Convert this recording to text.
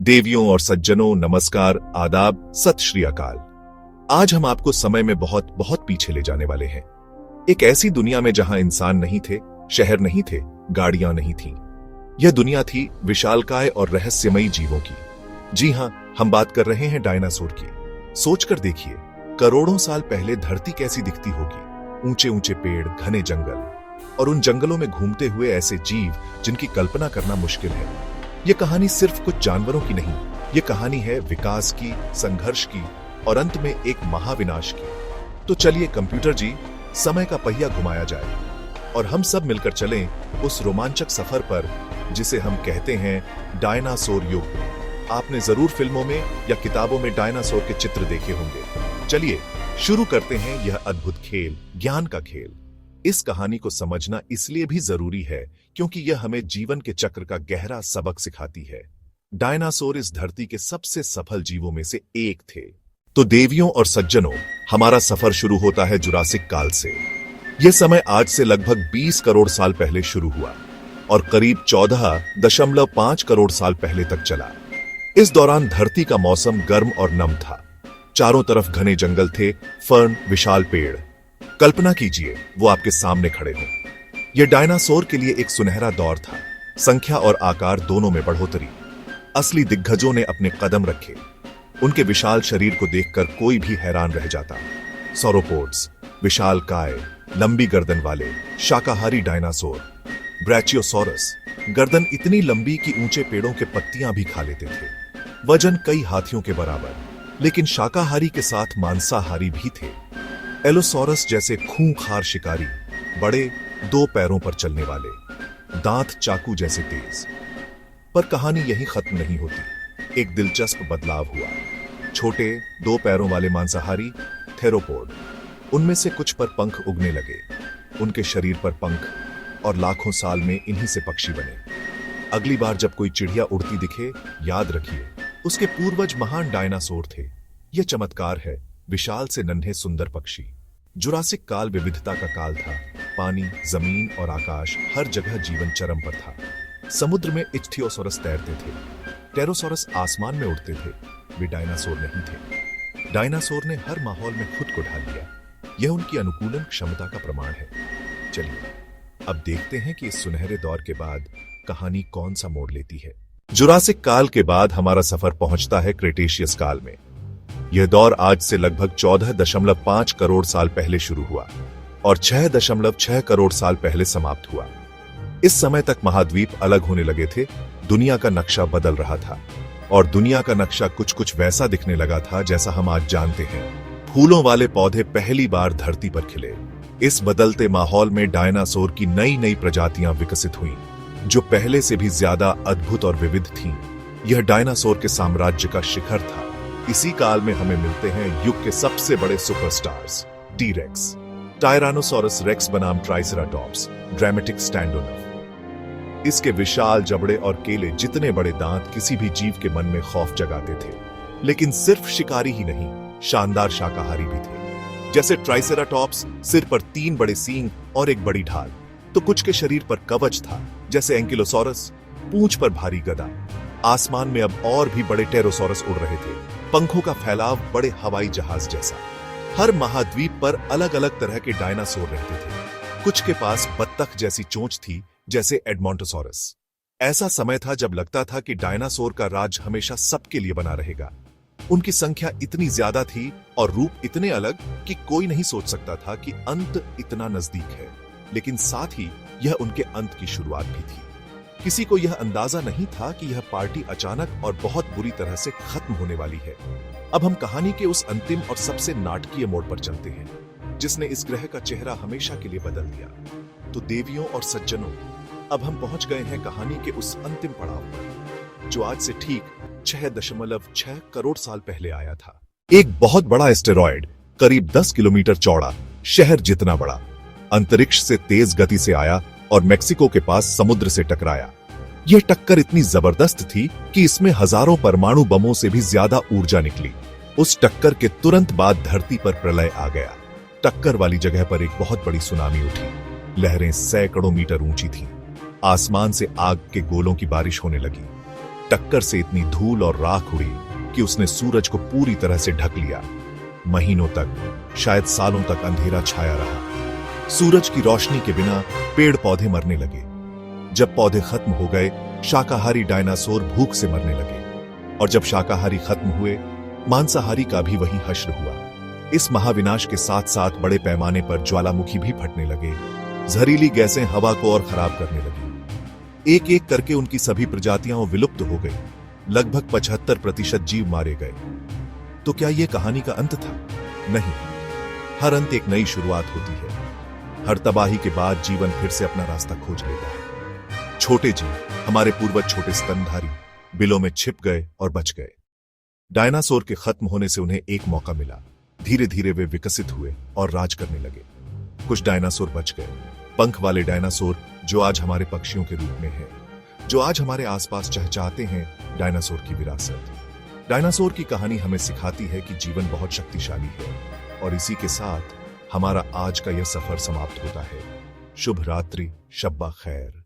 देवियों और सज्जनों, नमस्कार, आदाब, सत श्री अकाल। आज हम आपको समय में बहुत बहुत पीछे ले जाने वाले हैं। एक ऐसी दुनिया में जहां इंसान नहीं थे, शहर नहीं थे, गाड़ियां नहीं थीं। यह दुनिया थी विशालकाय और रहस्यमयी जीवों की। जी हां, हम बात कर रहे हैं डायनासोर की। सोचकर देखिए, करोड़ों साल पहले धरती कैसी दिखती होगी। ऊंचे ऊंचे पेड़, घने जंगल, और उन जंगलों में घूमते हुए ऐसे जीव जिनकी कल्पना करना मुश्किल है। ये कहानी सिर्फ कुछ जानवरों की नहीं, ये कहानी है विकास की, संघर्ष की और अंत में एक महाविनाश की। तो चलिए कंप्यूटर जी, समय का पहिया घुमाया जाए और हम सब मिलकर चलें उस रोमांचक सफर पर जिसे हम कहते हैं डायनासोर युग। आपने जरूर फिल्मों में या किताबों में डायनासोर के चित्र देखे होंगे। चलिए शुरू करते हैं यह अद्भुत खेल, ज्ञान का खेल। इस कहानी को समझना इसलिए भी जरूरी है क्योंकि यह हमें जीवन के चक्र का गहरा सबक सिखाती है। डायनासोर इस धरती के सबसे सफल जीवों में से एक थे। तो देवियों और सज्जनों, हमारा सफर शुरू होता है जुरासिक काल से। यह समय आज से लगभग 20 करोड़ साल पहले शुरू हुआ और करीब 14.5 करोड़ साल पहले तक चला। इस दौरान धरती का मौसम गर्म और नम था। चारों तरफ घने जंगल थे, फर्न, विशाल पेड़। कल्पना कीजिए, वो आपके सामने खड़े हों। यह डायनासोर के लिए एक सुनहरा दौर था। संख्या और आकार दोनों में बढ़ोतरी। असली दिग्गजों ने अपने कदम रखे। उनके विशाल शरीर को देखकर कोई भी हैरान रह जाता। सौरोपोड्स, विशाल काय, लंबी गर्दन वाले शाकाहारी डायनासोर। ब्रैचियोसॉरस, गर्दन इतनी लंबी कि ऊंचे पेड़ों के पत्तियां भी खा लेते थे। वजन कई हाथियों के बराबर, लेकिन शाकाहारी के साथ मांसाहारी भी थे। एलोसॉरस जैसे खूंखार शिकारी, बड़े, 2 पैरों पर चलने वाले, दांत चाकू जैसे तेज। पर कहानी यहीं खत्म नहीं होती। एक दिलचस्प बदलाव हुआ। छोटे, 2 पैरों वाले मांसाहारी थेरोपोड, उनमें से कुछ पर पंख उगने लगे। उनके शरीर पर पंख और लाखों साल में इन्हीं से पक्षी बने। अगली बार जब कोई चिड़िया उड़ती दिखे, याद रखिए उसके पूर्वज महान डायनासोर थे। यह चमत्कार है, विशाल से नन्हे सुंदर पक्षी। जुरासिक काल विविधता का काल था। पानी, जमीन और आकाश, हर जगह जीवन चरम पर था। समुद्र में इच्थियोसॉरस तैरते थे। टेरोसॉरस आसमान में उड़ते थे। वे डायनासोर नहीं थे। डायनासोर ने हर माहौल में खुद को ढाल लिया। यह उनकी अनुकूलन क्षमता का प्रमाण है। चलिए अब देखते हैं कि इस सुनहरे दौर के बाद कहानी कौन सा मोड़ लेती है। जुरासिक काल के बाद हमारा सफर पहुंचता है क्रेटेशियस काल में। यह दौर आज से लगभग 14.5 करोड़ साल पहले शुरू हुआ और 6.6 करोड़ साल पहले समाप्त हुआ। इस समय तक महाद्वीप अलग होने लगे थे। दुनिया का नक्शा बदल रहा था और दुनिया का नक्शा कुछ कुछ वैसा दिखने लगा था जैसा हम आज जानते हैं। फूलों वाले पौधे पहली बार धरती पर खिले। इस बदलते माहौल में डायनासोर की नई नई प्रजातियां विकसित हुईं, जो पहले से भी ज्यादा अद्भुत और विविध थीं। यह डायनासोर के साम्राज्य का शिखर था। इसी काल में हमें मिलते हैं युग के सबसे बड़े सुपरस्टार्स, टी-रेक्स, टायरानोसॉरस रेक्स बनाम ट्राइसेराटॉप्स, ड्रामेटिक स्टैंडोनफ। इसके विशाल जबड़े और केले जितने बड़े दांत किसी भी जीव के मन में खौफ जगाते थे। लेकिन सिर्फ शिकारी ही नहीं, शानदार शाकाहारी भी थे। जैसे ट्राइसेराटॉप्स, सिर पर 3 बड़े सींग और एक बड़ी ढाल, तो कुछ के शरीर पर कवच था, जैसे एंकिलोसॉरस, पूंछ पर भारी गदा। आसमान में अब और भी बड़े टेरोसॉरस उड़ रहे थे, पंखों का फैलाव बड़े हवाई जहाज जैसा। हर महाद्वीप पर अलग अलग तरह के डायनासोर रहते थे। कुछ के पास बत्तख जैसी चोंच थी, जैसे एडमोंटोसॉरस। ऐसा समय था जब लगता था कि डायनासोर का राज हमेशा सबके लिए बना रहेगा। उनकी संख्या इतनी ज्यादा थी और रूप इतने अलग कि कोई नहीं सोच सकता था कि अंत इतना नजदीक है। लेकिन साथ ही यह उनके अंत की शुरुआत भी थी। किसी को यह अंदाजा नहीं था कि यह पार्टी अचानक और बहुत बुरी तरह से खत्म होने वाली है। अब हम कहानी के उस अंतिम और सबसे नाटकीय मोड़ पर चलते हैं, जिसने इस ग्रह का चेहरा हमेशा के लिए बदल दिया। तो देवियों और सज्जनों, अब हम पहुंच गए हैं कहानी के उस अंतिम पड़ाव पर, जो आज से ठीक 6.6 करोड़ साल पहले आया था। एक बहुत बड़ा एस्टेरॉयड, करीब 10 किलोमीटर चौड़ा, शहर जितना बड़ा, अंतरिक्ष से तेज गति से आया और मेक्सिको के पास समुद्र से टकराया। यह टक्कर इतनी जबरदस्त थी कि इसमें हजारों परमाणु बमों से भी ज्यादा ऊर्जा निकली। उस टक्कर के तुरंत बाद धरती पर प्रलय आ गया। टक्कर वाली जगह पर एक बहुत बड़ी सुनामी उठी। लहरें सैकड़ों मीटर ऊंची थीं। आसमान से आग के गोलों की बारिश होने लगी। टक्कर से इतनी धूल और राख उड़ी कि उसने सूरज को पूरी तरह से ढक लिया। महीनों तक, शायद सालों तक अंधेरा छाया रहा। सूरज की रोशनी के बिना पेड़ पौधे मरने लगे। जब पौधे खत्म हो गए, शाकाहारी डायनासोर भूख से मरने लगे। और जब शाकाहारी खत्म हुए, मांसाहारी का भी वही हश्र हुआ। इस महाविनाश के साथ साथ बड़े पैमाने पर ज्वालामुखी भी फटने लगे। जहरीली गैसें हवा को और खराब करने लगी। एक एक करके उनकी सभी प्रजातियां विलुप्त हो गई। लगभग 75% जीव मारे गए। तो क्या यह कहानी का अंत था? नहीं। हर अंत एक नई शुरुआत होती है। हर तबाही के बाद जीवन फिर से अपना रास्ता खोज लेता है। छोटे जीव, हमारे पूर्वज छोटे स्तनधारी, बिलों में छिप गए और बच गए। डायनासोर के खत्म होने से उन्हें एक मौका मिला। धीरे धीरे वे विकसित हुए और राज करने लगे। कुछ डायनासोर बच गए, पंख वाले डायनासोर जो आज हमारे पक्षियों के रूप में हैं, जो आज हमारे आसपास चहचहाते हैं डायनासोर की विरासत। डायनासोर की कहानी हमें सिखाती है कि जीवन बहुत शक्तिशाली है। और इसी के साथ हमारा आज का यह सफर समाप्त होता है। शुभ रात्रि, शब्बा खैर।